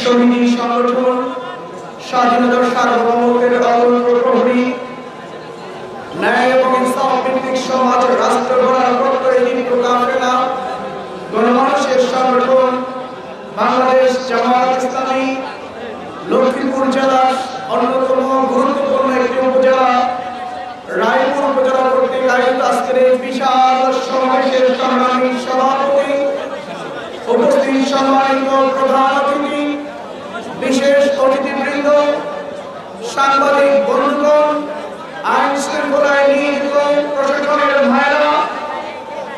শহীদ সংগঠন স্বাধীনতার সার্বভৌমত্বের অগ্রণী প্রহরী ন্যায় এবং ইনসাফ ভিত্তিক সমাজ রাষ্ট্র গড়ার প্রত্যয়ে দীপ্ত কাফেলা গণমানুষের সংগঠন বাংলাদেশ জামায়াত ইসলামী লক্ষ্মীপুর জেলার অন্যতম গুরুত্বপূর্ণ একটি উপজেলা রায়পুর উপজেলা কর্তৃক আয়োজিত আজকের এই বিশাল সমাবেশের সংগ্রামী সভাপতি, উপস্থিত সম্মানিত প্রধান অতিথি, বিশেষ অতিথিবৃন্দ, সাংবাদিক বন্ধুগণ, আইন শৃঙ্খলায় নিয়োজিত প্রশাসনের ভাইরা,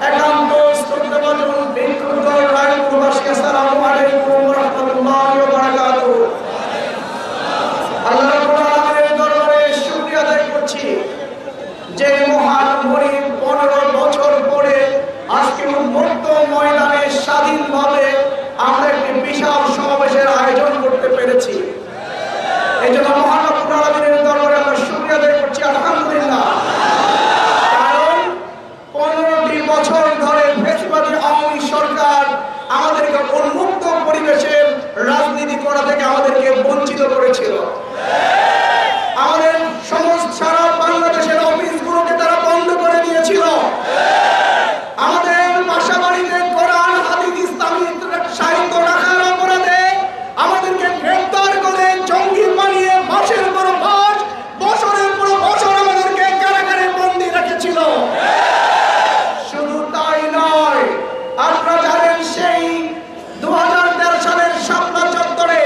একান্ত শ্রদ্ধাভাজন বিক্ষুব্ধ রায়পুরবাসী, আসসালামু আলাইকুম ওয়া রাহমাতুল্লাহি ওয়া বারাকাতুহু। আল্লাহ রাব্বুল আলামিনের দরবারে শুকরিয়া আদায় করছি যে মহান মুরিদ 15 বছর পরে আজকে মুক্ত ময়দানে স্বাধীনভাবে আমরা একটি বিশাল সমাবেশের আয়োজন করতে পেরেছি। এই জন্য মহান রাব্বুল আলামিনের দরবারে আমরা শুকরিয়া আদায় করছি, আলহামদুলিল্লাহ। কারণ 15টি বছর ধরে ফ্যাসিবাদী আওয়ামী সরকার আমাদেরকে উন্মুক্ত পরিবেশের রাজনীতি করা থেকে আমাদেরকে বঞ্চিত করেছিল। আমাদের সমস্ত সারা বাংলাদেশের অফিসগুলোকে তারা বন্ধ করে দিয়েছিল। আমাদের বাসা বাড়িতে কোরআন হাদিস ইসলামী সাহিত্য রাখার অপরাধে আমাদেরকে গ্রেফতার করে জঙ্গি বানিয়ে মাসের পর মাস, বছরের পর বছর আমাদেরকে কারাগারে বন্দী রেখেছিল। শুধু তাই নয়, আপনারা জানেন সেই 2013 সালের শাপলা চত্বরে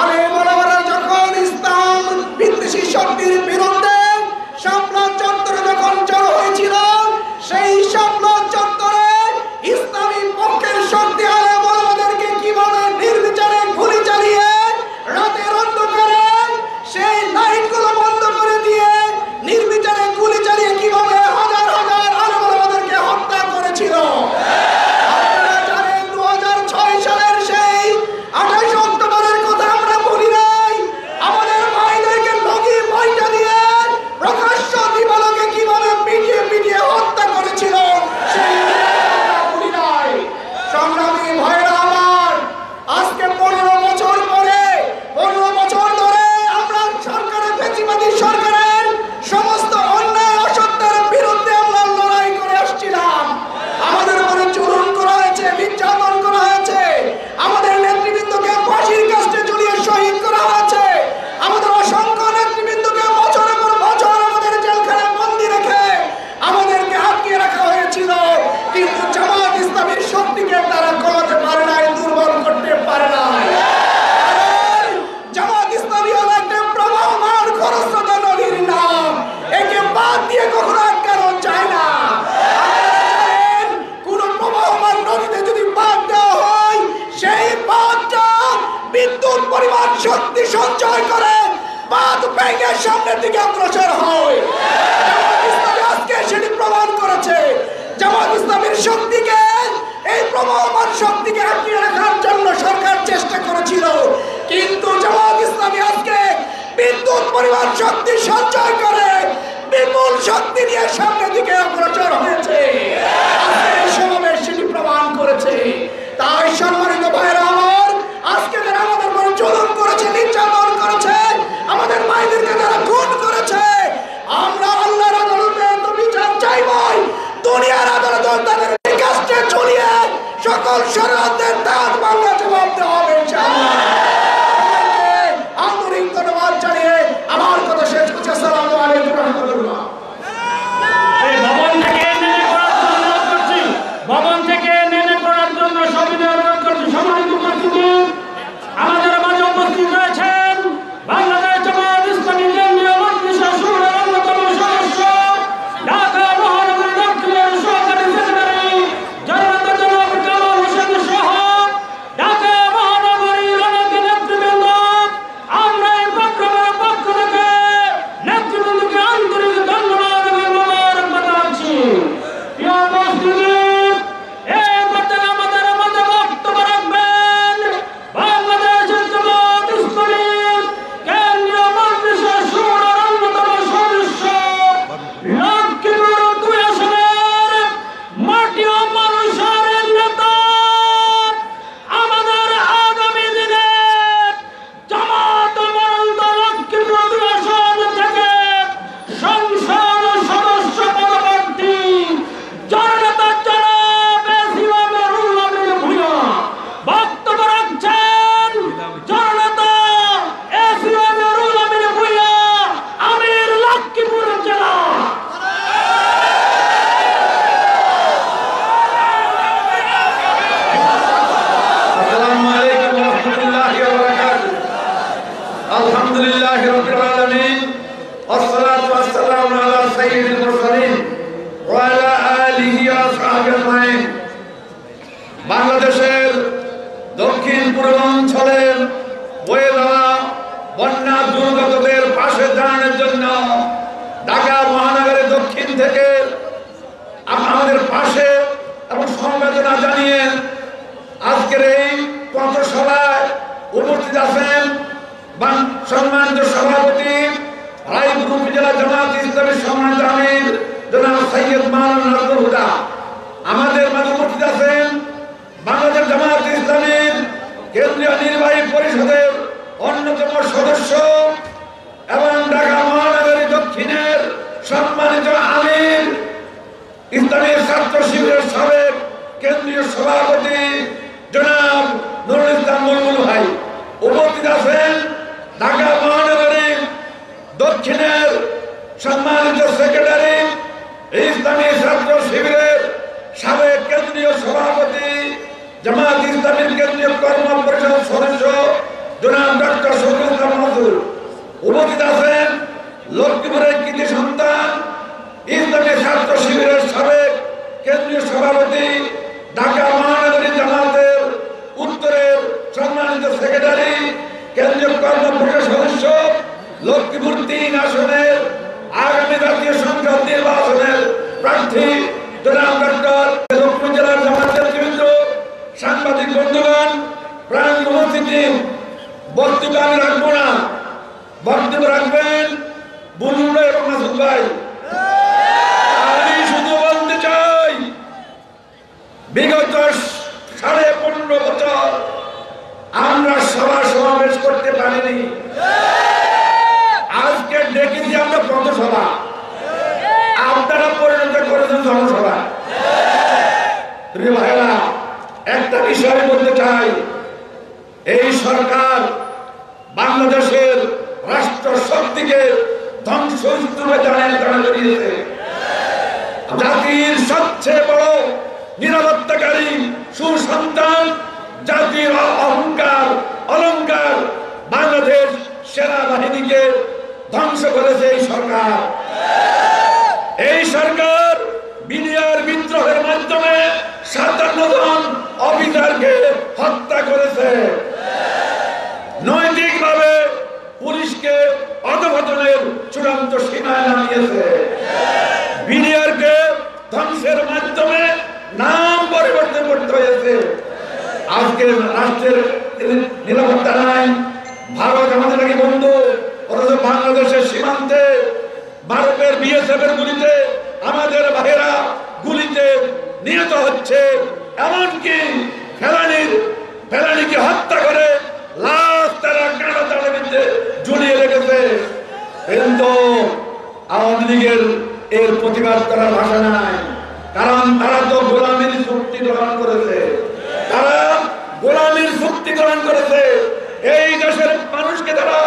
আলেম ওলামারা যখন ইসলাম বিদ্বেষী শক্তির বিরুদ্ধে শাপলা চত্বরে যখন জড়ো হয়েছিল, সেই শাপলা চত্বরে ইসলামী পক্ষের শক্তি আলেম ওলামাদেরকে কিভাবে নির্বিচারে গুলি চালিয়ে রাতের অন্ধকারে সেই লাইটগুলো বন্ধ করে দিয়ে নির্বিচারে গুলি চালিয়ে কিভাবে হাজার হাজার আলেম ওলামাদেরকে হত্যা করেছিল। আপনারা জানেন 2006 সালের সেই 28 অক্টোবরের কথা আমরা ভুলি নাই। আমাদের ভাইদেরকে লগি বইটা দিয়ে প্রকাশ্য দিবালোকে কিভাবে পিটিয়ে পিটিয়ে হত্যা করেছিল সেই আমরা ভুলি নাই। সংগ্রামী ভাইরা আমার, আজকে 15 বছর পরে 15 বছর ধরে আমরা সরকারের ফ্যাসিবাদী সরকারের সমস্ত অন্যায় অসত্যের বিরুদ্ধে আমরা লড়াই করে আসছিলাম। আমাদের উপরে জুলুম করা হয়েছে, নির্যাতন করা হয়েছে, আমাদের নেতৃবৃন্দকে ফাঁসির কাস্টে ঝুলিয়ে শহীদ করা হয়েছে, আমাদের অসংখ্য নেতৃবৃন্দকে বছরের পর বছর আমাদের জেলখানায় বন্দী রেখে আমাদেরকে আটকিয়ে রাখা হয়েছিল। কিন্তু জামাত ইসলামীর শক্তিকে তারা কমাতে পারে নাই, দুর্বল করতে পারে নাই। জামাত ইসলামী হলো একটা প্রবাহমান খরস্রোতা নদীর নাম, একে বাদ দিয়ে কখনো আটকানো যায় না। কোন প্রবাহমান নদীতে যদি বাঁধ দেওয়া হয়, সেই বাঁধটা বিদ্যুৎ পরিমাণ শক্তি সঞ্চয় করে বাঁধ ভেঙে সামনের দিকে অগ্রসর হয়। জামাত ইসলামী আজকে সেটি প্রমাণ করেছে। জামাত ইসলামীর শক্তিকে, এই প্রবাহমান শক্তিকে আটকিয়ে রাখার জন্য সরকার চেষ্টা করেছিল, কিন্তু জামাত ইসলামী আজকে বিদ্যুৎ পরিমাণ শক্তি সঞ্চয় করে বিপুল শক্তি নিয়ে সামনের দিকে অগ্রসর হয়েছে। আজকে এই সমাবেশ সেটি প্রমাণ করেছে। তাই সম্মানিত ভাইরা আমার, আজকে যারা আমাদের উপর জুলুম করেছে, নির্যাতন করেছে, আমাদের মায়েদেরকে যারা খুন করেছে, আমরা আল্লাহর আদালতে তো বিচার চাইবই, দুনিয়ার আদালতে তাদের কাছে ঝুলিয়ে সকল শরীয়তের দাঁত ভাঙা জবাব দেওয়া হবে ইনশাআল্লাহ। আন্তরিক ধন্যবাদ জানিয়ে আমার কথা শেষ করছি। আসসালামু আলাইকুম ওয়া রাহমাতুল্লাহ। আলহামদুলিল্লাহি রাব্বিল আলামিন ওয়াসসালাতু ওয়াসসালামু আলা সাইয়্যিদিল মুরসালিন ওয়া আলা আলিহি ওয়া আসহাবিহি আজমাইন। বাংলাদেশের দক্ষিণ পূর্বাঞ্চলের বয়ে যাওয়া বন্যা দুর্গতদের পাশে দাঁড়ানোর জন্য ঢাকা মহানগরের দক্ষিণ থেকে আমাদের পাশে এবং সমবেদনা জানিয়ে আজকের এই পথসভায় উপস্থিত আছেন সম্মানিত সভাপতি রায়পুর উপজেলা জামাত ইসলামী সম্মানিত আমির জনাব সৈয়দ মাওলানা নাজমুল হুদা। আমাদের মাঝে উপস্থিত আছেন বাংলাদেশ জামাত ইসলামীর কেন্দ্রীয় নির্বাহী পরিষদের অন্যতম সদস্য এবং ঢাকা মহানগরী দক্ষিণের সম্মানিত আমির ইসলামী ছাত্র শিবিরের সাবেক কেন্দ্রীয় সভাপতি জনাব নুরুল ইসলাম বুলবুল ভাই। উপস্থিত আছেন ঢাকা মহানগরী দক্ষিণের সম্মানিত সেক্রেটারি ইসলামী ছাত্র শিবিরের সাবেক কেন্দ্রীয় সভাপতি জামাত ইসলামীর কেন্দ্রীয় কর্ম পরিষদ সদস্য জনাব ডক্টর শফিকুল ইসলাম মনজুর। উপস্থিত আছেন লক্ষ্মীপুরের কৃতি সন্তান ইসলামী ছাত্র শিবিরের সাবেক কেন্দ্রীয় সভাপতি ঢাকা মহানগরী জামাতের উত্তরের সম্মানিত সেক্রেটারি কেন্দ্রীয় কর্ম পরিষদ সদস্য লক্ষ্মীপুর 3 আসনের আগামী জাতীয় সংসদ নির্বাচনের প্রার্থী জনাব ডক্টর লক্ষ্মীপুর জেলার জামাতের নেতৃবৃন্দ, সাংবাদিক বন্ধুগণ, প্রাণ উপস্থিতি। বক্তব্য আমি রাখবো না, বক্তব্য রাখবেন বুলবুল এবং মাসুদ ভাই। আমি শুধু বলতে চাই বিগত 15.5 বছর আমরা সভা সমাবেশ করতে পারিনি। আজকে ডেকেছি আমরা পথসভা, আপনারা পরিণত করেছেন জনসভা। প্রিয় ভাইরা, একটা বিষয় বলতে চাই, এই সরকার বাংলাদেশের রাষ্ট্র শক্তিকে ধ্বংসস্তূপে দাঁড়িয়ে দিয়েছে। জাতির সবচেয়ে বড় নিরাপত্তাকারী সুসন্তান, জাতির অহংকার অলংকার বাংলাদেশ সেনাবাহিনীকে ধ্বংস করেছে এই সরকার। এই সরকার বিডিআর বিদ্রোহের মাধ্যমে 57 জন অফিসারকে হত্যা করেছে। নৈতিকভাবে পুলিশকে অধঃপতনের চূড়ান্ত সীমায় নামিয়েছে। বিডিআরকে ধ্বংসের মাধ্যমে নাম পরিবর্তন করতে হয়েছে। আজকে রাষ্ট্রের নিরাপত্তা নাই, ভারত আমাদের নাকি বন্ধু, অথচ বাংলাদেশের সীমান্তে ভারতের বিএসএফ এর গুলিতে আমাদের ভাইয়েরা গুলিতে নিহত হচ্ছে। এমনকি ফেলানিকে হত্যা করে লাশ তারা কাঁটা তারের মধ্যে ঝুলিয়ে রেখেছে। কিন্তু আওয়ামী লীগের এর প্রতিবাদ করার ভাষা নাই, কারণ তারা তো গোলামীর চুক্তি গ্রহণ করেছে। তারা গোলামীর চুক্তি গ্রহণ করেছে। এই দেশের মানুষকে তারা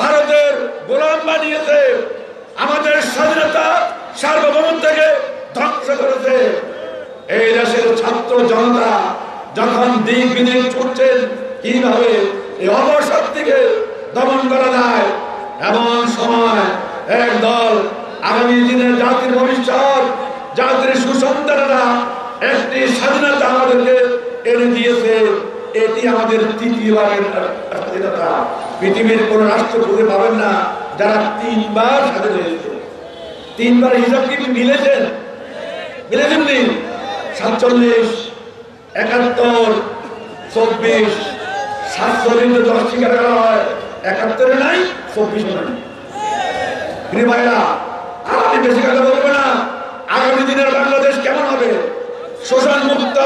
ভারতের গোলাম বানিয়েছে। আমাদের স্বাধীনতা সার্বভৌমত্বকে ধ্বংস করেছে। এই দেশের ছাত্র জনতা যখন দিক বিদিক ছুটছেন কিভাবে এই অপশক্তিকে দমন করা যায়, এমন সময় এক দল আগামী দিনের জাতির ভবিষ্যৎ, জাতির সুসন্তানেরা একটি স্বাধীনতা আমাদেরকে এনে দিয়েছে। এটি আমাদের তৃতীয়বারের স্বাধীনতা। পৃথিবীর কোন রাষ্ট্র খুঁজে পাবেন না যারা 3 বার স্বাধীন হয়েছে। 3 বার হিসাব কি মিলেছেন? মিলেছেননি? 47, 71, 24, 47 10 স্বীকার করা হয়, 71 নাই, 24 নাই। প্রিয় ভাইরা, আর আমি বেশি কথা বলবো না। আগামী দিনের বাংলাদেশ কেমন হবে? শোষণ মুক্ত,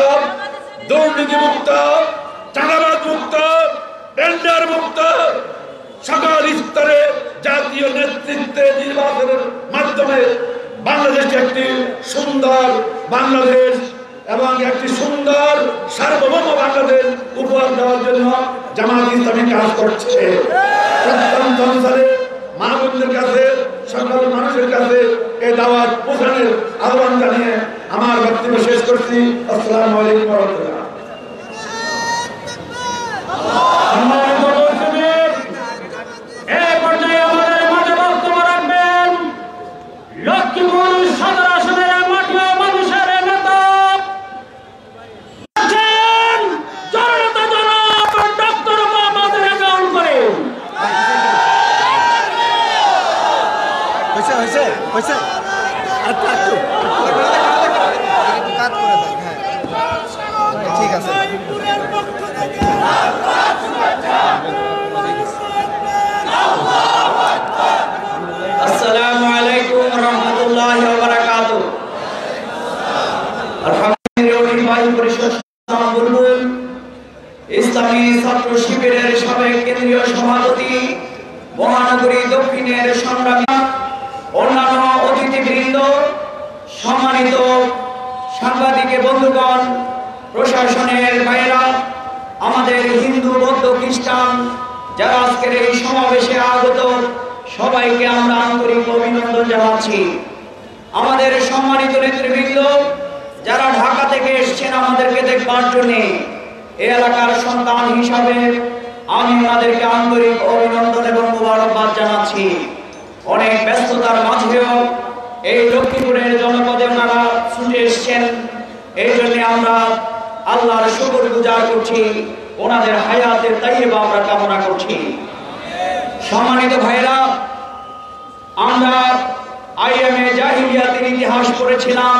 দুর্নীতি মুক্ত, চাঁদাবাজ মুক্ত, টেন্ডার মুক্ত, সকল স্তরে জাতীয় নেতৃত্বে নির্বাচনের মাধ্যমে বাংলাদেশকে একটি সুন্দর বাংলাদেশ এবং একটি সুন্দর সার্বভৌম বাংলাদেশ উপহার দেওয়ার জন্য জামাত ইসলামী কাজ করছে। প্রত্যন্ত অঞ্চলে মা বোনদের কাছে, সকল মানুষের কাছে এই দাওয়াত পৌঁছানোর আহ্বান জানিয়ে আমার বক্তব্য শেষ করছি। আসসালামু আলাইকুম ওয়া রাহমাতুল্লাহ। হয়েছে একটু একটু কাট করে দেন। হ্যাঁ ঠিক আছে। আসসালামু আলাইকুম ওয়া রাহমাতুল্লাহি ওয়া বারাকাতুহু। আলহামদুলিল্লাহ পরিষদ বুলবুল ইসলামী ছাত্র শিবিরের সাবেক কেন্দ্রীয় সভাপতি, মহানগরী দক্ষিণের সংগ্রামী, অন্যান্য অতিথিবৃন্দ, সম্মানিত সাংবাদিক বন্ধুগণ, প্রশাসনের ভাইরা, আমাদের হিন্দু বৌদ্ধ খ্রিস্টান যারা আজকের এই সমাবেশে আগত, সবাইকে আমরা আন্তরিক অভিনন্দন জানাচ্ছি। আমাদের সম্মানিত নেতৃবৃন্দ যারা ঢাকা থেকে এসেছেন আমাদেরকে দেখবার জন্য, এই এলাকার সন্তান হিসাবে আমি ওনাদেরকে আন্তরিক অভিনন্দন এবং মোবারকবাদ জানাচ্ছি। অনেক ব্যস্ততার মাঝেও এই লক্ষ্মীপুরের জনপদে ওনারা ছুটে এসেছেন, এই জন্য আমরা আল্লাহর শুকর গুজার করছি, ওনাদের হায়াতের তাইয়্যিবা আমরা কামনা করছি। সম্মানিত ভাইরা, আমরা আইএমএ জাহিলিয়াতের ইতিহাস পড়েছিলাম,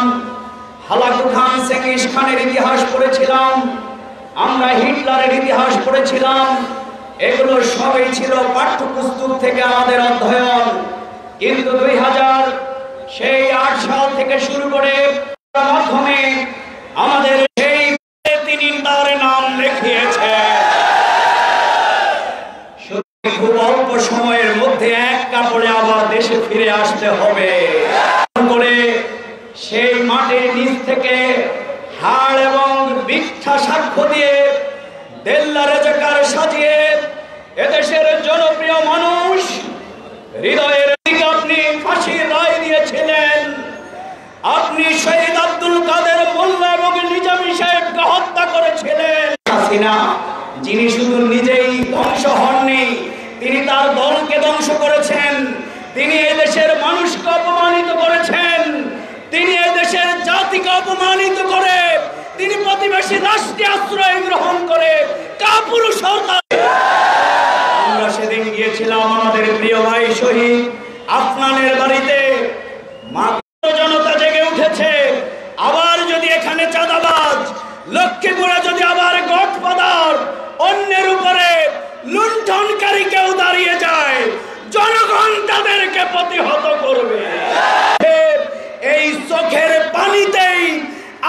হালাকু খান চেঙ্গিস খানের ইতিহাস পড়েছিলাম, আমরা হিটলারের ইতিহাস পড়েছিলাম। এগুলো সবই ছিল পাঠ্যপুস্তক থেকে আমাদের অধ্যয়ন। কিন্তু 2008 সাল থেকে শুরু করে মাধ্যমে আমাদের সেই তিনি তার নাম লিখিয়েছেন। খুব অল্প সময়ের মধ্যে এক কাপড়ে আবার দেশে ফিরে আসতে হবে করে সেই মাটির নিচ থেকে হাড় এবং মিথ্যা সাক্ষ্য দিয়ে দেল্লা রেজাকার সাজিয়ে এদেশের জনপ্রিয় মানুষ হৃদয়ের দিকে আপনি ফাঁসির রায় দিয়েছিলেন। আপনি শহীদ আব্দুল কাদের মোল্লা এবং নিজামী সাহেবকে হত্যা করেছিলেন। হাসিনা যিনি শুধু নিজেই ধ্বংস হননি, তিনি তার দলকে ধ্বংস করেছেন, তিনি এদেশের মানুষকে অপমানিত করেছেন, তিনি এদেশের জাতিকে অপমানিত করে তিনি প্রতিবেশী রাষ্ট্রে আশ্রয় গ্রহণ করে কাপুরুষ সরকার। আমরা সেদিন গিয়েছিলাম আমাদের প্রিয় ভাই শহীদ আফনানের বাড়িতে। মাত্র জনতা জেগে উঠেছে। আবার যদি এখানে চাঁদাবাজ, লক্ষ্মীপুরে যদি আবার গডফাদার, অন্যের উপরে লুণ্ঠনকারী কেউ দাঁড়িয়ে যায়, জনগণ তাদেরকে প্রতিহত করবে। এই চোখের পানিতেই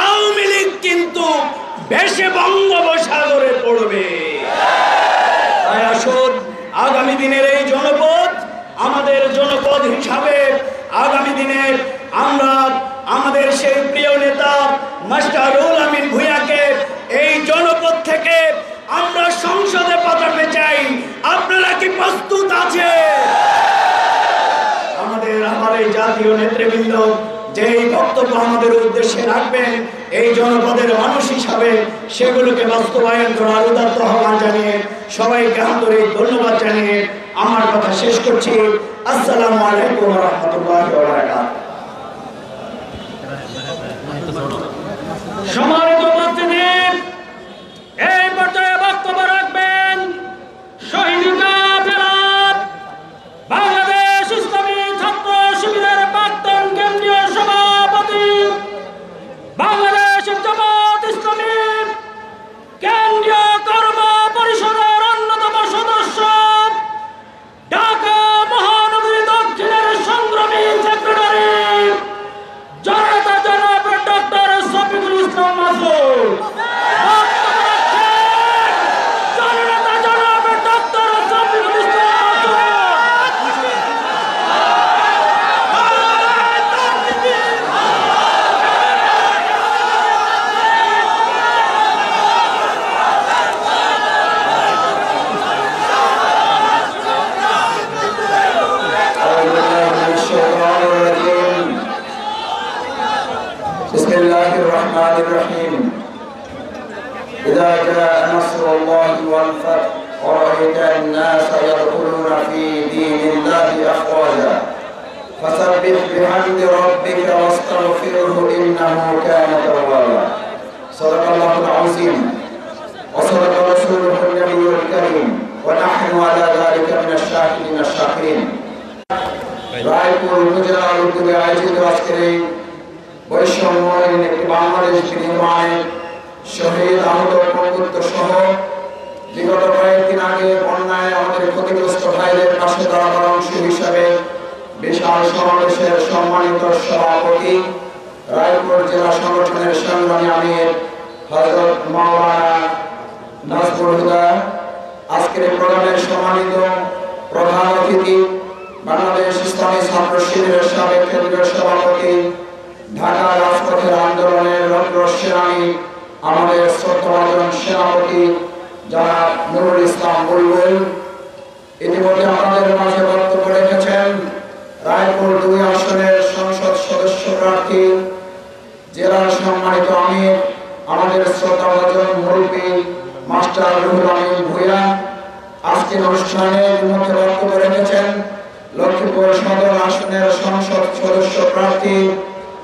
আওয়ামী লীগ কিন্তু ভেসে বঙ্গোপসাগরে পড়বে। তাই আসুন, আগামী দিনের এই জনপদ আমাদের জনপদ হিসাবে আগামী দিনে আমরা আমাদের সেই প্রিয় নেতা মাস্টার রুহুল আমিন ভূঁইয়াকে এই জনপদ থেকে আমরা সংসদে পাঠাতে চাই। আপনারা কি প্রস্তুত আছে? আমার এই জাতীয় নেতৃবৃন্দ যেই বক্তব্য আমাদের উদ্দেশ্যে রাখবেন এই জনপদের মানুষ হিসাবে, সেগুলোকে বাস্তবায়ন করার উদাত্ত আহ্বান জানিয়ে সবাইকে আন্তরিক ধন্যবাদ জানিয়ে আমার কথা শেষ করছি। আসসালামু আলাইকুম ওয়া রাহমাতুল্লাহি ওয়া বারাকাতুহু। সম্মানিত উপস্থিতি, এই পর্যায়ে বক্তব্য রাখবেন শহীদ কাফেলাত বাংলাদেশ ইসলামী ছাত্র শিবিরের প্রাক্তন কেন্দ্রীয় সভাপতি, বাংলাদেশ জামাত ইসলামী কেন্দ্রীয় কর্ম পরিষদের অন্যতম সদস্য, ঢাকা মহানগরী দক্ষিণের সংগ্রামী সেক্রেটারি জনতা জনাব ডক্টর শফিকুল ইসলাম মাসুদ। জনতা জনাব ডক্টর শফিকুল ইসলাম بسم الله الرحمن الرحيم. إذا جاء نصر الله والفتح ورأيت الناس يدخلون في دين الله أفواجا فسبح بحمد ربك واستغفره إنه كان توابا. صدق الله العظيم وصدق رسوله النبي الكريم ونحن على ذلك من الشاهدين الشاكرين. রায়পুর উপজেলার উদ্যোগে আয়োজিত আজকের এই বৈষম্যহীন একটি বাংলাদেশ নির্মাণে শহীদ আহত পঙ্গুত্ব সহ বিগত কয়েকদিন আগে বন্যায় আমাদের ক্ষতিগ্রস্ত ভাইদের পাশে দাঁড়ানোর অংশ হিসাবে বিশাল সমাবেশের সম্মানিত সভাপতি রায়পুর জেলা সংগঠনের সংগ্রামী আমির হযরত মাওলানা নাজমুল হুদা, আজকের প্রোগ্রামের সম্মানিত প্রধান অতিথি বাংলাদেশ ইসলামী ছাত্র শিবিরের সাবেক কেন্দ্রীয় সভাপতি, ঢাকা রাজপথের আন্দোলনের রক্তরশ্মি আমাদের শ্রদ্ধাভাজন সেনাপতি জনাব নুরুল ইসলাম বুলবুল, ইতিমধ্যে আমাদের মাঝে বক্তব্য রেখেছেন রায়পুর 2 আসনের সংসদ সদস্য প্রার্থী জেলার সম্মানিত আমির আমাদের শ্রদ্ধাভাজন মুরব্বী মাস্টার রুহুল আমিন ভূঁইয়া। আজকের অনুষ্ঠানে মধ্যে বক্তব্য রেখেছেন লক্ষ্মীপুর সদর আসনের সংসদ সদস্য প্রার্থী।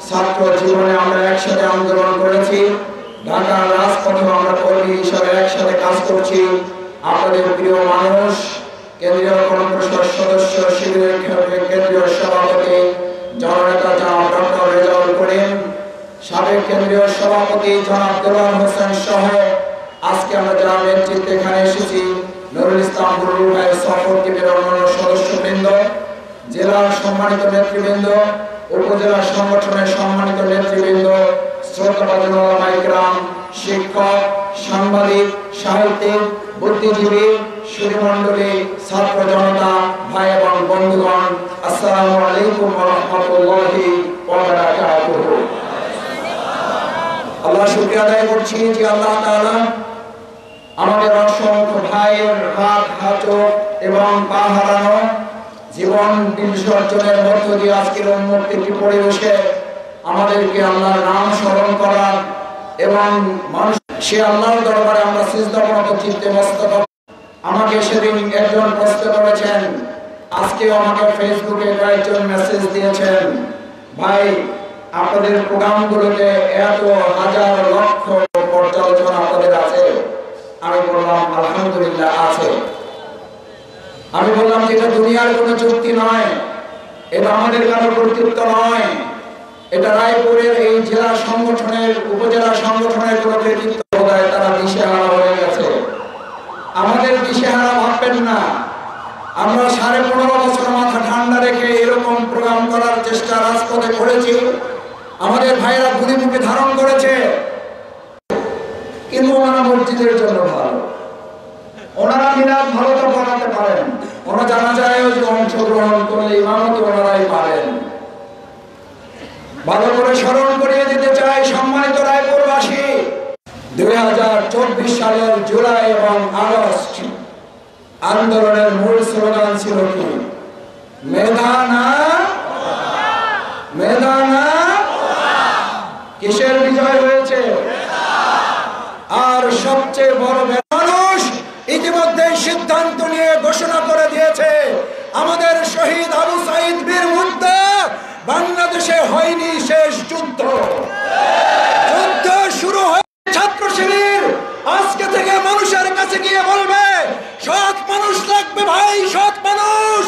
ছাত্র জীবনে আমরা একসাথে আন্দোলন করেছি, ঢাকার রাজপথে আমরা কর্মী হিসাবে একসাথে কাজ করছি। আপনাদের প্রিয় মানুষ, কেন্দ্রীয় কর্মপরিষদ সদস্য শিবিরের কেন্দ্রীয় সভাপতি জননেতা জনাব ডক্টর রেজাউল করিম, সাবেক কেন্দ্রীয় সভাপতি জনাব দেওয়ান হোসেন সহ আজকে আমরা যারা নেতৃত্বে এখানে এসেছি, নুরুল ইসলাম বুলবুল ভাই সফর টিমের অন্যান্য সদস্যবৃন্দ, জেলার সম্মানিত নেতৃবৃন্দ, উপজেলা সংগঠনের সম্মানিত নেতৃবৃন্দ, শ্রদ্ধাভাজন ওলামায়ে কেরাম, শিক্ষক, সাংবাদিক, সাহিত্যিক, বুদ্ধিজীবী, সুধীমণ্ডলী, ছাত্র জনতা, ভাই এবং বন্ধুগণ, আসসালামু আলাইকুম ওয়া রাহমাতুল্লাহি ওয়া বারাকাতুহু। আল্লাহ শুকরিয়া আদায় করছি যে আল্লাহ তাআলা আমাদের অসংখ্য ভাইয়ের হাত এবং পা হারানো জীবন বিসর্জনের মধ্য দিয়ে আজকের উন্মুক্ত একটি পরিবেশে আমাদেরকে আল্লাহর নাম স্মরণ করার এবং মানুষ সে আল্লাহর দরবারে আমরা সিজদাবনত চিত্তে মস্তক। আমাকে সেদিন একজন প্রশ্ন করেছেন, আজকেও আমাকে ফেসবুকে কয়েকজন মেসেজ দিয়েছেন, ভাই আপনাদের প্রোগ্রামগুলোতে এত হাজার লক্ষ পর্যালোচনা আপনাদের আছে। আমি বললাম আলহামদুলিল্লাহ আছে। আমি বললাম যে এটা দুনিয়ার কোনো চুক্তি নয়, এটা আমাদের কারো কর্তৃত্ব নয়, এটা রায়পুরের এই জেলা সংগঠনের উপজেলা সংগঠনের কোনো কর্তৃত্ব নয়। তারা দিশেহারা হয়ে গেছে। আমাদের দিশেহারা ভাববেন না। আমরা 15.5 বছর মাথা ঠান্ডা রেখে এরকম প্রোগ্রাম করার চেষ্টা রাজপথে করেছি। আমাদের ভাইরা গুলিমুখে ধারণ করেছে, কিন্তু ওনারা মসজিদের জন্য ভালো, ওনারা মিলাদ ভালো তো বানাতে পারেন, ওনারা জানা যায় যে অংশগ্রহণ করলে ইমামতি ওনারাই পারেন। ভালো করে স্মরণ করিয়ে দিতে চাই সম্মানিত রায়পুরবাসী, 2024 সালের জুলাই এবং আগস্ট আন্দোলনের মূল স্লোগান ছিল কি? মেধা না মেধা না। কিসের বিজয় হয়েছে? আর সবচেয়ে বড় মানুষ ইতিমধ্যে সিদ্ধান্ত নিয়ে ঘোষণা করে দিয়েছে, আমাদের শহীদ আবু সাঈদ বীর মুগ্ধা বাংলাদেশে হয়নি শেষ যুদ্ধ। যুদ্ধ শুরু হয়ে ছাত্র শিবির আজকে থেকে মানুষের কাছে গিয়ে বলবে, সৎ মানুষ লাগবে ভাই, সৎ মানুষ।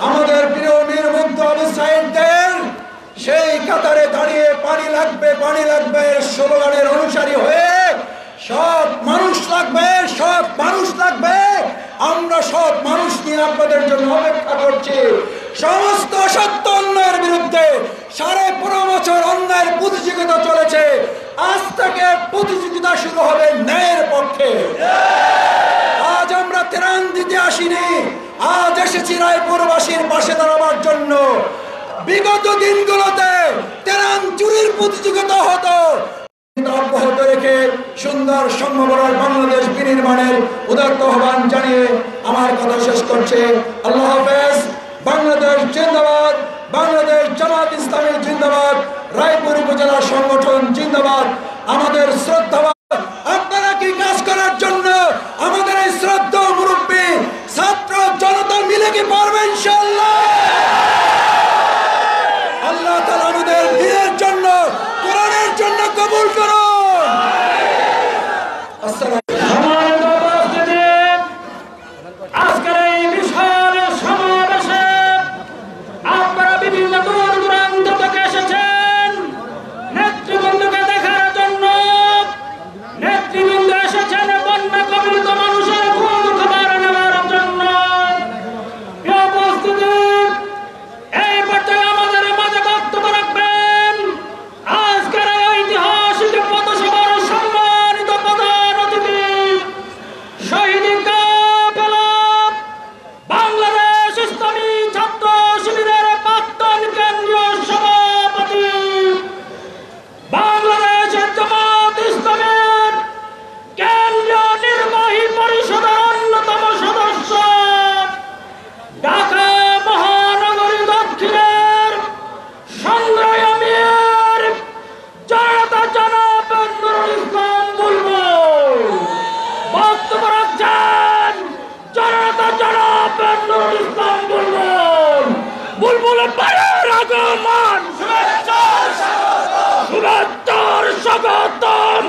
আমাদের প্রিয় বীর মুগ্ধ আবু সাঈদদের সেই কাতারে দাঁড়িয়ে পানি লাগবে পানি লাগবে স্লোগানের অনুসারী হয়ে সৎ মানুষ লাগবে, সৎ মানুষ লাগবে। আমরা সৎ মানুষ নিয়ে আপনাদের জন্য অপেক্ষা করছি। সমস্ত সত্য অন্যায়ের বিরুদ্ধে 15.5 বছর অন্যায়ের প্রতিযোগিতা চলেছে, আজ থেকে প্রতিযোগিতা শুরু হবে ন্যায়ের পক্ষে। আজ আমরা ত্রাণ দিতে আসিনি, আজ এসেছি রায়পুরবাসীর পাশে দাঁড়াবার জন্য। বিগত দিনগুলোতে ত্রাণ চুরির প্রতিযোগিতা হতো, অব্যাহত রেখে সুন্দর সম্ভাবনার বাংলাদেশ বিনির্মাণের উদাত্ত আহ্বান জানিয়ে আমার কথা শেষ করছে। আল্লাহ হাফেজ। বাংলাদেশ জিন্দাবাদ, বাংলাদেশ জামাত ইসলামী জিন্দাবাদ, রায়পুর উপজেলা সংগঠন জিন্দাবাদ। আমাদের শ্রদ্ধাবান আপনারা কি কাজ করার জন্য আমাদের এই শ্রদ্ধা মুরব্বী ছাত্র জনতা মিলে কি পারবেন ইনশাআল্লাহ? আল্লাহ তাআলা আমাদের দিনের জন্য, কোরআনের জন্য কবুল করুন। আসসালামু আমির নুরুল ইসলাম বুলবুল বুলবুলের পায়ের আগমন শুভেচ্ছার স্বাগতম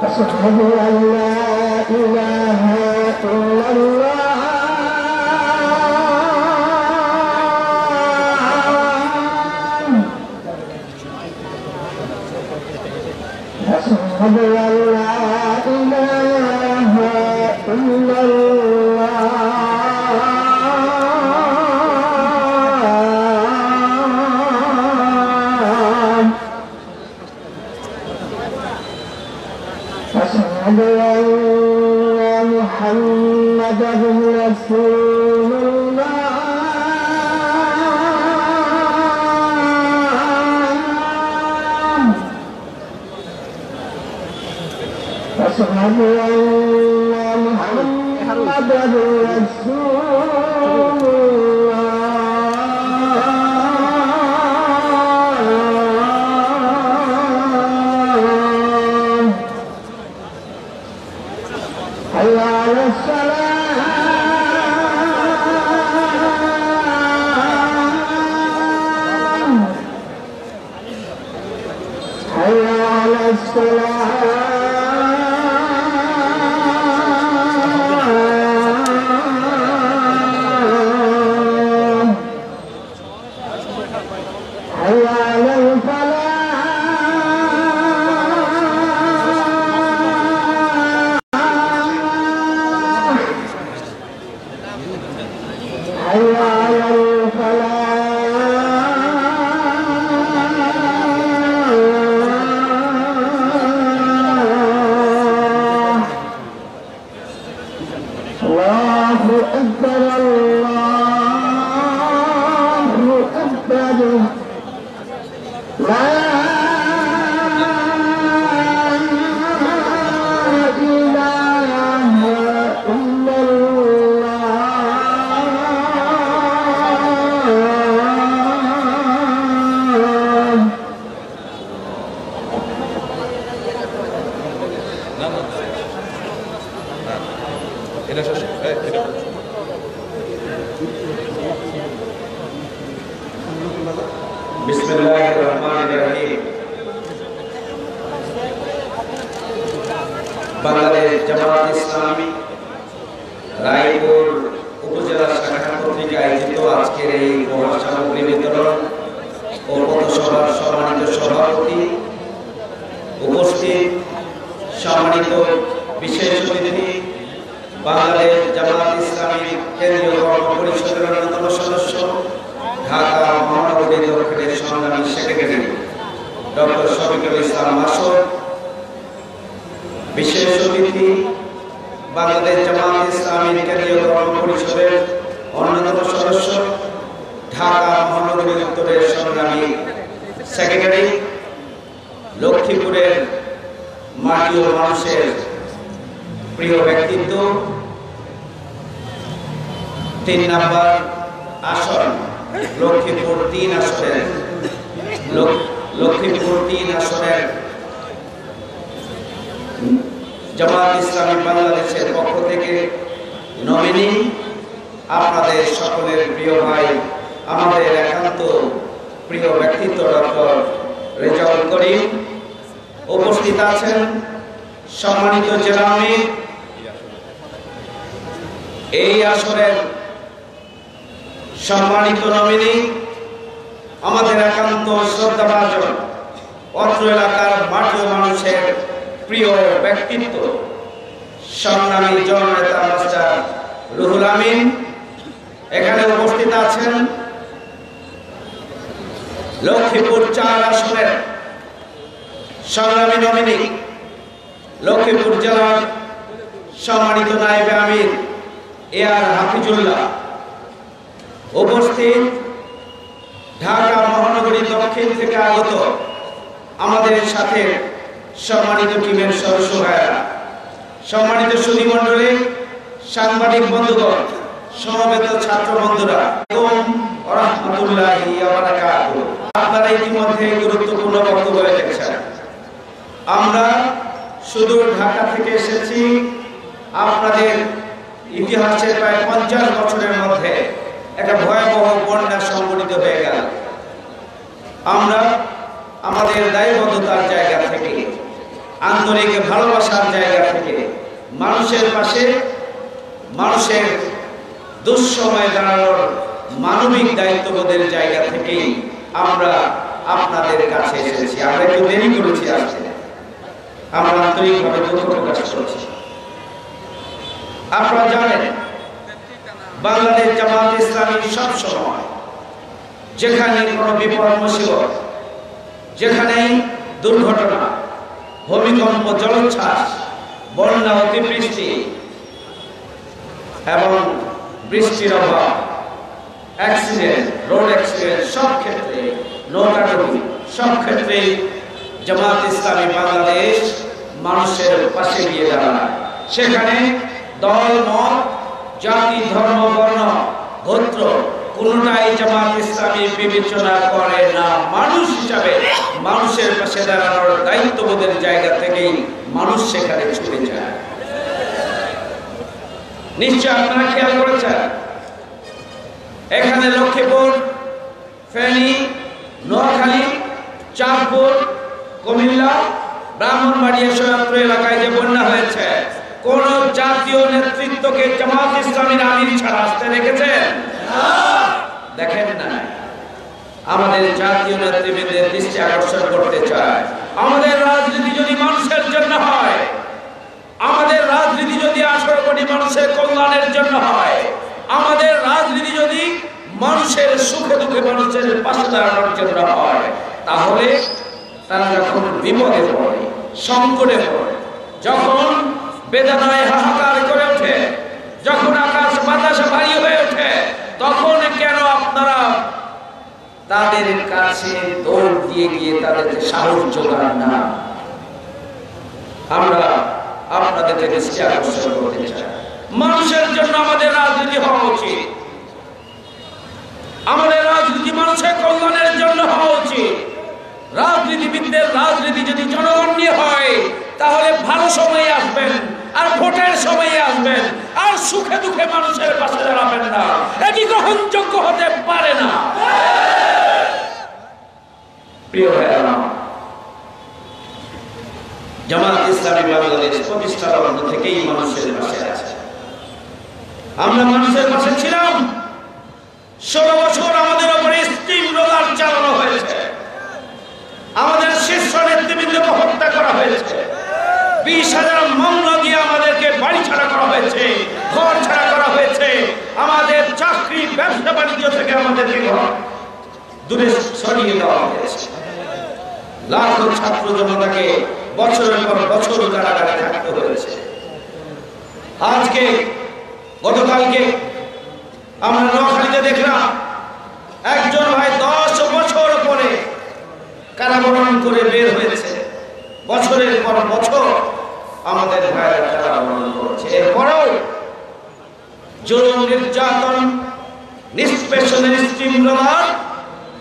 أشهد أن لا إله إلا الله أشهد أن لا إله إلا الله أشهد أن محمدا رسول الله أشهد أن محمدا رسول الله حي على السلام حي على السلام حي على الفلاح حي على الفلاح الله أكبر الله أكبر لا إله إلا الله বিসমিল্লাহির রহমানির রহিম। বাংলাদেশ জামাত ইসলামী রায়পুর উপজেলা শাখা কর্তৃক আয়োজিত আজকের এই উপহার সামগ্রী বিতরণ ও পথসভার সম্মানিত সভাপতি, উপস্থিত সম্মানিত বিশেষ অতিথি, বাংলাদেশ জামাত ইসলামী কেন্দ্রীয় কর্ম পরিষদের অন্যতম সদস্য, ঢাকা মহানগরী দক্ষিণের সংগ্রামী সেক্রেটারি ডক্টর শফিকুল ইসলাম মাসুদ, বিশেষ অতিথি বাংলাদেশ জামাত ইসলামী কেন্দ্রীয় কর্ম পরিষদের অন্যতম সদস্য, ঢাকা মহানগরী উত্তরের সংগ্রামী সেক্রেটারি, লক্ষ্মীপুরের মাটি ও মানুষের প্রিয় ব্যক্তিত্ব, 3 নম্বর আসন লক্ষ্মীপুর 3 আসনের জামাত ইসলামী বাংলাদেশের পক্ষ থেকে নমিনি আপনাদের সকলের প্রিয় ভাই, আমাদের একান্ত প্রিয় ব্যক্তিত্ব ডক্টর রেজাউল করিম। উপস্থিত আছেন সম্মানিত জেলা আমির, এই আসনের সম্মানিত নমিনি আমাদের একান্ত শ্রদ্ধাভাজন অত্র এলাকার মাটি ও মানুষের প্রিয় ব্যক্তিত্ব সংগ্রামী জননেতা মাস্টার রুহুল আমিন এখানে উপস্থিত আছেন। লক্ষ্মীপুর 4 আসনের সংগ্রামী নমিনি লক্ষ্মীপুর জেলার সম্মানিত নায়েবে আমির এআর হাফিজুল্লাহ উপস্থিত। ঢাকা মহানগরী দক্ষিণ থেকে আগত আমাদের সাথে সম্মানিত টিমের সদস্য ভাইরা, সম্মানিত সুধী মণ্ডলী, সাংবাদিক বন্ধুগণ, সমবেত ছাত্র বন্ধুরা, আপনারা ইতিমধ্যে গুরুত্বপূর্ণ বক্তব্য রেখেছেন। আমরা সুদূর ঢাকা থেকে এসেছি। আপনাদের ইতিহাসের প্রায় 50 বছরের মধ্যে একটা ভয়াবহ বন্যা সংঘটিত হয়ে গেল। আমরা আমাদের দায়বদ্ধতার জায়গা থেকে, আন্তরিক ভালোবাসার জায়গা থেকে, মানুষের পাশে, মানুষের দুঃসময় দাঁড়ানোর মানবিক দায়িত্ববোধের জায়গা থেকেই আমরা আপনাদের কাছে এসেছি। আমরা একটু দেরি করেছি আসতে, আমরা আন্তরিকভাবে দুঃখ প্রকাশ করছি। আপনারা জানেন বাংলাদেশ জামাত ইসলামী সব সময় যেখানে কোনো বিপদ মুসিবত, যেখানেই দুর্ঘটনা, ভূমিকম্প, জলোচ্ছ্বাস, বন্যা, অতিবৃষ্টি এবং বৃষ্টির অভাব, অ্যাক্সিডেন্ট, রোড অ্যাক্সিডেন্ট, সব ক্ষেত্রে নৌকাডুবি, সব ক্ষেত্রে জামাত ইসলামী বাংলাদেশ মানুষের পাশে গিয়ে দাঁড়ায়। সেখানে দল, মত, জাতি, ধর্ম, বর্ণ, গোত্র কোনটাই জামাত ইসলামী বিবেচনা করে না। মানুষ হিসাবে মানুষের পাশে দাঁড়ানোর দায়িত্ববোধের জায়গা থেকেই মানুষ সেখানে ছুটে যায়। নিশ্চয় আপনারা খেয়াল করেছেন, এখানে লক্ষ্মীপুর, ফেনী, নোয়াখালী, চাঁদপুর, কুমিল্লা, ব্রাহ্মণবাড়িয়া সহ এলাকায় যে বন্যা হয়েছে, কোন জাতীয় নেতৃত্বকে জামাত ইসলামীর আমির ছাড়া আসতে দেখেছেন? দেখেন না। আমাদের জাতীয় নেতৃবৃন্দের দৃষ্টি আকর্ষণ করতে চায়, আমাদের রাজনীতি যদি মানুষের জন্য হয়, আমাদের রাজনীতি যদি 18 কোটি মানুষের কল্যাণের জন্য হয়, আমাদের রাজনীতি যদি মানুষের সুখে দুঃখে মানুষের পাশে দাঁড়ানোর জন্য হয়, তাহলে তারা যখন বিপদে পড়ে, সংকটে পড়ে, যখন বেদনায় হাহাকার করে ওঠে, যখন আকাশ বাতাস ভারী হয়ে ওঠে, তখন কেন আপনারা তাদের কাছে দৌড় দিয়ে গিয়ে তাদেরকে সাহস জোগান না? আমরা আপনাদেরকে দৃষ্টি আকর্ষণ করতে চাই, মানুষের জন্য আমাদের রাজনীতি হওয়া উচিত। আমাদের রাজনীতি মানুষের কল্যাণের জন্য হওয়া উচিত। রাজনীতিবিদদের রাজনীতি যদি জনগণ নিয়ে হয়, তাহলে ভালো সময়ে আসবেন, আর ভোটের সময়ে আসবেন, আর সুখে দুঃখে মানুষের পাশে দাঁড়াবেন না। এটি গ্রহণযোগ্য হতে পারে না। প্রিয় ভাইরা, জামাত ইসলামী বাংলাদেশ প্রতিষ্ঠার লগ্ন থেকেই মানুষের পাশে আছে। আমরা মানুষের পাশে ছিলাম। 16 বছর আমাদের উপরে স্টিম রোলার চালানো হয়েছে, আমাদের শীর্ষ নেতৃবৃন্দকে হত্যা করা হয়েছে, 20,000 মামলা দিয়ে আমাদেরকে বাড়ি ছাড়া করা হয়েছে, ঘর ছাড়া করা হয়েছে, আমাদের চাকরি, ব্যবসা বাণিজ্য থেকে আমাদেরকে দূরে সরিয়ে দেওয়া হয়েছে। লাখো ছাত্র জনতাকে বছরের পর বছর কারাগারে থাকতে হয়েছে। আজকে, গতকালকে আমরা নোয়াখালীতে দেখলাম একজন ভাই 10 বছর পরে কারাবরণ করে বের হয়েছে। বছরের পর বছর আমাদের ভাইয়েরা কারাবরণ করছে। এরপরেও জুলুম, নির্যাতন, নিষ্পেষণের স্টিম রোলার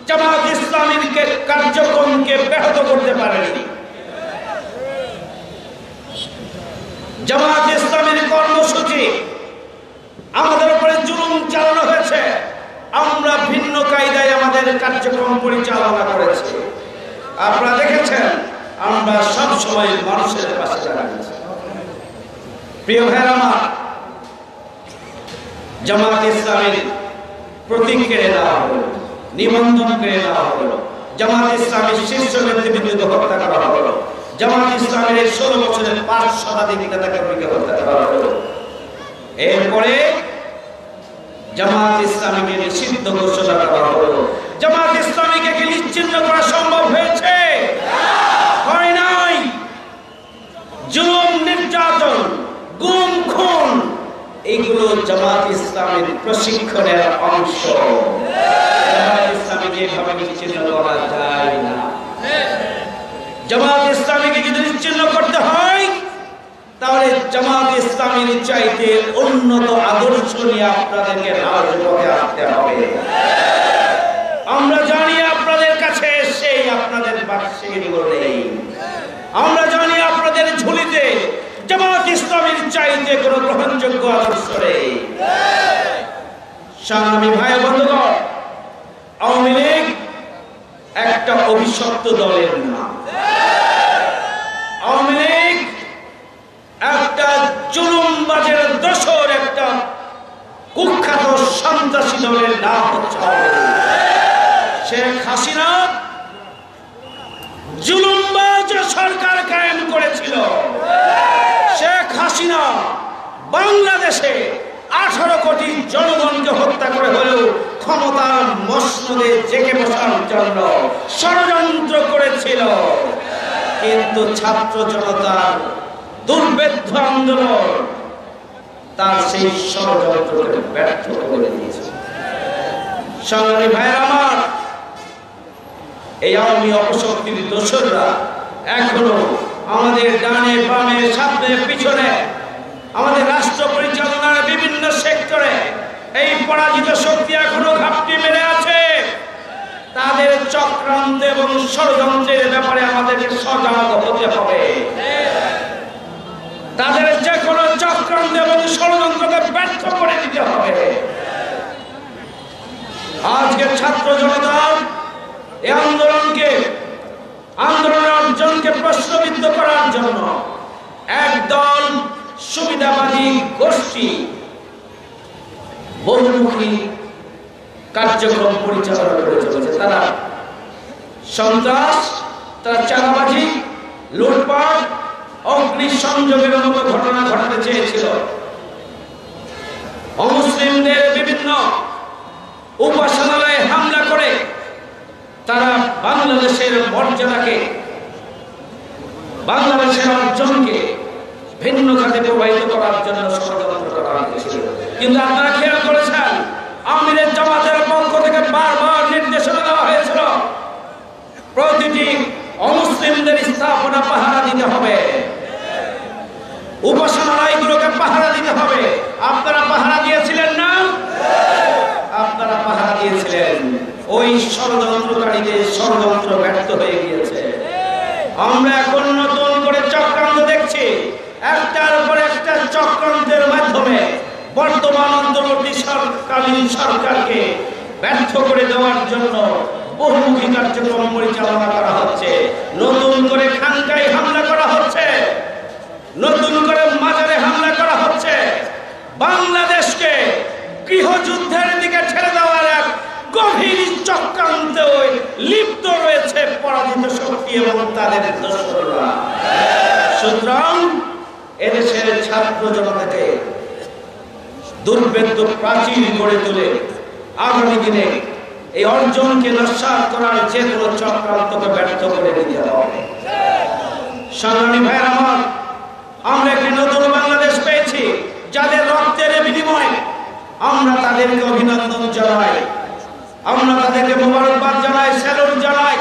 জামাত ইসলামীর কার্যক্রমকে ব্যাহত করতে পারেনি। জামাত ইসলামীর কর্মসূচি, আমাদের উপরে জুলুম চালানো হয়েছে, আমরা ভিন্ন কায়দায় আমাদের কার্যক্রম পরিচালনা করেছি। আপনারা দেখেছেন আমরা সব সময় মানুষের পাশে দাঁড়িয়েছি। প্রিয় ভাইরা আমার, জামাত ইসলামীর প্রতীক কেড়ে নেওয়া হলো, নিবন্ধন করে দেওয়া হলো, জামাত ইসলামের শীর্ষ নেতৃবৃন্দ হত্যা করা হলো, জামাত ইসলামের 16 বছরের 5 শতাধিক নেতাকর্মীকে হত্যা করা হলো। এরপরে জামাত ইসলামীকে নিষিদ্ধ ঘোষণা করা হলো। জামাত ইসলামীকে কি নিশ্চিহ্ন করা সম্ভব হয়েছে? হয় নাই। জুলুম, নির্যাতন, গুম, খুন এগুলো জামাত ইসলামের প্রশিক্ষণের অংশ। জামাত ইসলামীকে এভাবে নিশ্চিহ্ন করা যায় না। জামাত ইসলামীকে যদি নিশ্চিহ্ন করতে হয় তাহলে জামাত ইসলামীর চাইতে উন্নত আদর্শ নিয়ে আপনাদেরকে রাজপথে আসতে হবে। আমরা জানি আপনাদের কাছে সেই আপনাদের বাক্সে নেই। আমরা জানি আপনাদের ঝুলিতে জামাত ইসলামীর চাইতে কোনো গ্রহণযোগ্য আদর্শ নেই। সংগ্রামী ভাই বন্ধুগণ, আওয়ামী লীগ একটা অভিশপ্ত দলের নাম। আওয়ামী লীগ একটা জুলুমবাজের দোসর, একটা কুখ্যাত সন্ত্রাসী দলের নাম হচ্ছে শেখ হাসিনা। জুলুমবাজ সরকার কায়েম করেছিল। শেখ হাসিনা বাংলাদেশে 18 কোটি জনগণকে হত্যা করে হলেও ক্ষমতার মসনদে জেগে বসার জন্য ষড়যন্ত্র করেছিল, কিন্তু ছাত্র জনতার দুর্বেদ্য আন্দোলন তার সেই ষড়যন্ত্রকে ব্যর্থ করে দিয়েছে। সংগ্রামী ভাইয়েরা আমার, এই আওয়ামী অপশক্তির দোসররা এখনো আমাদের ডানে বামে সামনে পিছনে আমাদের রাষ্ট্র পরিচালনার বিভিন্ন সেক্টরে এই পরাজিত শক্তি এখনো ঘাপটি মেরে আছে। তাদের চক্রান্ত এবং ষড়যন্ত্রের ব্যাপারে আমাদেরকে সজাগ হতে হবে। তাদের যে কোনো চক্রান্ত এবং ষড়যন্ত্রকে ব্যর্থ করে দিতে হবে। আজকে ছাত্র জনতার এই আন্দোলনের অর্জনকে প্রশ্নবিদ্ধ করার জন্য একদল সুবিধাবাদী গোষ্ঠী বহুমুখী কার্যক্রম পরিচালনা করে চলেছে। তারা সন্ত্রাস, তারা চাঁদাবাজি, লুটপাট, অগ্নিসংযোগের মতো ঘটনা ঘটাতে চেয়েছিল। অমুসলিমদের বিভিন্ন উপাসনালয়ে হামলা করে তারা বাংলাদেশের মর্যাদাকে, বাংলাদেশের অর্জনকে ভিন্ন খাতে প্রবাহিত করার জন্য ষড়যন্ত্র করা হয়েছিল। কিন্তু আপনারা খেয়াল করেছেন, আমিরের জামাতের পক্ষ থেকে বারবার নির্দেশনা দেওয়া হয়েছিল প্রতিটি অমুসলিমদের স্থাপনা পাহারা দিতে হবে, উপাসনালয়গুলোকে পাহারা দিতে হবে। আপনারা পাহারা দিয়েছিলেন না? আপনারা পাহারা দিয়েছিলেন। ওই ষড়যন্ত্রকারীদের ষড়যন্ত্র ব্যর্থ হয়ে গিয়েছে। আমরা এখন নতুন করে চক্রান্ত দেখছি। একটার পর একটা চক্রান্তের মাধ্যমে বর্তমান অন্তর্বর্তীকালীন সরকারকে ব্যর্থ করে দেওয়ার জন্য বহুমুখী কার্যক্রম পরিচালনা করা হচ্ছে। নতুন করে খানকায় হামলা করা হচ্ছে, নতুন করে মাজারে হামলা করা হচ্ছে। বাংলাদেশকে গৃহযুদ্ধের দিকে ছেড়ে দেওয়ার এক গভীর চক্রান্তে লিপ্ত রয়েছে পরাজিত শক্তি এবং তাদের দোসররা। সুতরাং এদেশের ছাত্র জনতাকে দুর্ভেদ্য প্রাচীর গড়ে তুলে আগামী দিনে এই অর্জনকে নস্যাৎ করার যে কোনো চক্রান্তকে ব্যর্থ করে দিতে হবে। সংগ্রামী ভাইয়ের আমার, আমরা একটি নতুন বাংলাদেশ পেয়েছি। যাদের রক্তের বিনিময়ে আমরা তাদেরকে অভিনন্দন জানাই, আমরা তাদেরকে মোবারকবাদ জানাই, স্যালুট জানাই।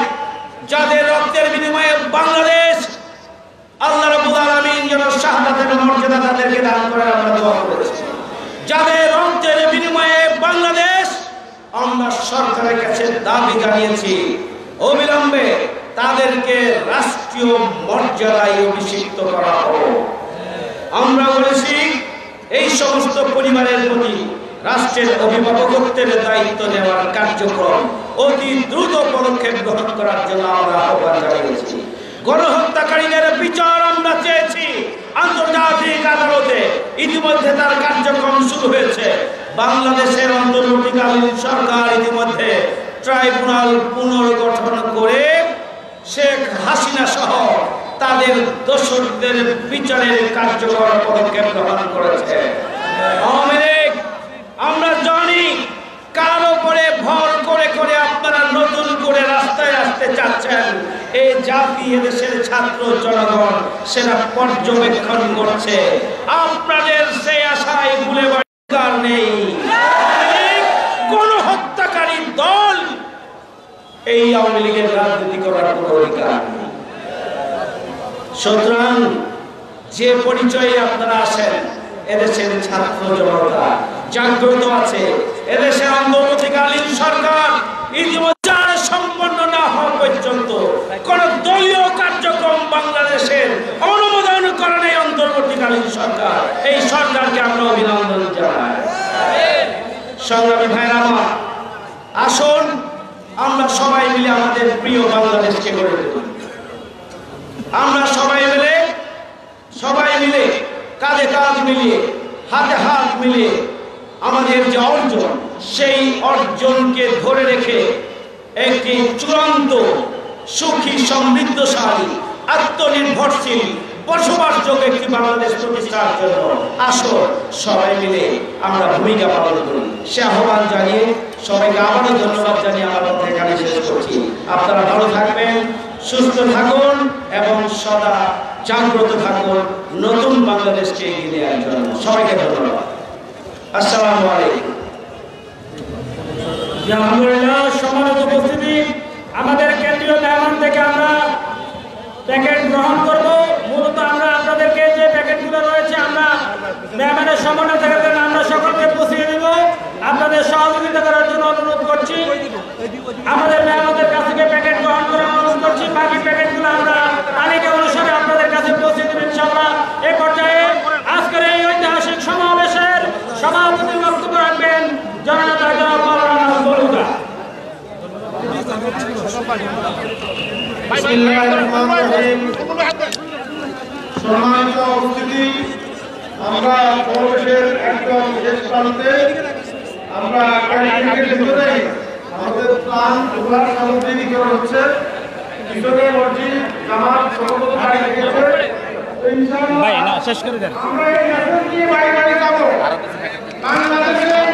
যাদের রক্তের বিনিময়ে বাংলাদেশ, আল্লাহ রাব্বুল আলামিন যেন শাহাদাতের মর্যাদা তাদেরকে দান করেন, আমরা দোয়া করেছি। যাদের রক্তের বিনিময়ে বাংলাদেশ, আমরা সরকারের কাছে দাবি জানিয়েছি অবিলম্বে তাদেরকে রাষ্ট্রীয় মর্যাদায় অভিষিক্ত করা হোক। আমরা বলেছি এই সমস্ত পরিবারের প্রতি রাষ্ট্রের অভিভাবকত্বের দায়িত্ব নেওয়ার কার্যক্রম অতি দ্রুত পদক্ষেপ গ্রহণ করার জন্য আমরা আহ্বান জানিয়েছি। গণহত্যাকারীদের বিচার আমরা চেয়েছি আন্তর্জাতিক আদালতে। ইতিমধ্যে তার কার্যক্রম শুরু হয়েছে। বাংলাদেশের অন্তর্বর্তীকালীন সরকার ইতিমধ্যে ট্রাইব্যুনাল পুনর্গঠন করে শেখ হাসিনা সহ তাদের দোষীদের বিচারের কার্যকর পদক্ষেপ গ্রহণ করেছে। আওয়ামী লীগ, আমরা জানি কার উপরে ভর করে করে আপনারা নতুন করে রাস্তায় আসতে চাচ্ছেন। এই জাতি এদেশের ছাত্র জনগণ সেটা পর্যবেক্ষণ করছে। আপনাদের সেই আশায় ভুলে দরকার নেই। কোন হত্যাকারী দল এই আওয়ামী লীগের রাজনীতি করার কোন অধিকার নেই। সুতরাং যে পরিচয়ে আপনারা আসেন, এদেশের ছাত্র জনতা জাগ্রত আছে। এদেশের অন্তর্বর্তীকালীন সরকার ইতিমধ্যে সম্পন্ন না হওয়া পর্যন্ত কোন দলীয় কার্যক্রম বাংলাদেশের অনুমোদন করেন এই অন্তর্বর্তীকালীন সরকার। এই সরকারকে আমরা অভিনন্দন জানাই। সংগ্রামী ভাইরা আমার, আসুন আমরা সবাই মিলে আমাদের প্রিয় বাংলাদেশকে গড়ে তুলি। আমরা সবাই মিলে কাঁধে কাঁধ মিলিয়ে হাতে হাত মিলিয়ে আমাদের যে অর্জন, সেই অর্জনকে ধরে রেখে একটি চূড়ান্ত সুখী সমৃদ্ধশালী আত্মনির্ভরশীল বসবাসযোগ্য একটি বাংলাদেশ প্রতিষ্ঠার জন্য আসুন সবাই মিলে আমরা ভূমিকা পালন করি। সে আহ্বান জানিয়ে সবাইকে আবারও ধন্যবাদ জানিয়ে আমার কথা এখানে শেষ করছি। আপনারা ভালো থাকবেন, সুস্থ থাকুন এবং সদা জাগ্রত থাকুন নতুন বাংলাদেশকে এগিয়ে নেওয়ার জন্য। সবাইকে ধন্যবাদ। আসসালামু আলাইকুম। আলহামদুলিল্লাহ, সম্মানিত উপস্থিতি, আমাদের কেন্দ্রীয় মেহমান থেকে আমরা প্যাকেট গ্রহণ করব। মূলত আমরা আপনাদেরকে যে প্যাকেটগুলো রয়েছে আমরা মেহমানের সমন্বয় থেকে আমরা সকলকে পৌঁছিয়ে দেব। আপনাদের সহযোগিতা করার জন্য অনুরোধ করছি। আমাদের মেহমানদের কাছ থেকে প্যাকেট গ্রহণ করার অনুরোধ করছি। বাকি প্যাকেটগুলো আমরা তালিকা অনুসারে আপনাদের কাছে পৌঁছে দেব ইনশাআল্লাহ। এ পর্যায়ে আজকের এই ঐতিহাসিক সমাবেশের সভাপতি বক্তব্য রাখবেন জননেতা জনাব মাওলানা বলুদা। সম্মানিত উপস্থিতি, আমরা সমাবেশের একদম শেষ প্রান্তে আমরা ক্যান্টিনের ভিতরে আমাদের প্ল্যান খোলার সামগ্রী বিতরণ হচ্ছে। ভিতরে মসজিদ জামাত সভাপতি বাড়ি রেখেছে। ভাই না শেষ করে দেন। আমরা এই মেসেজ নিয়ে বাড়ি বাড়ি যাবো। বাংলাদেশের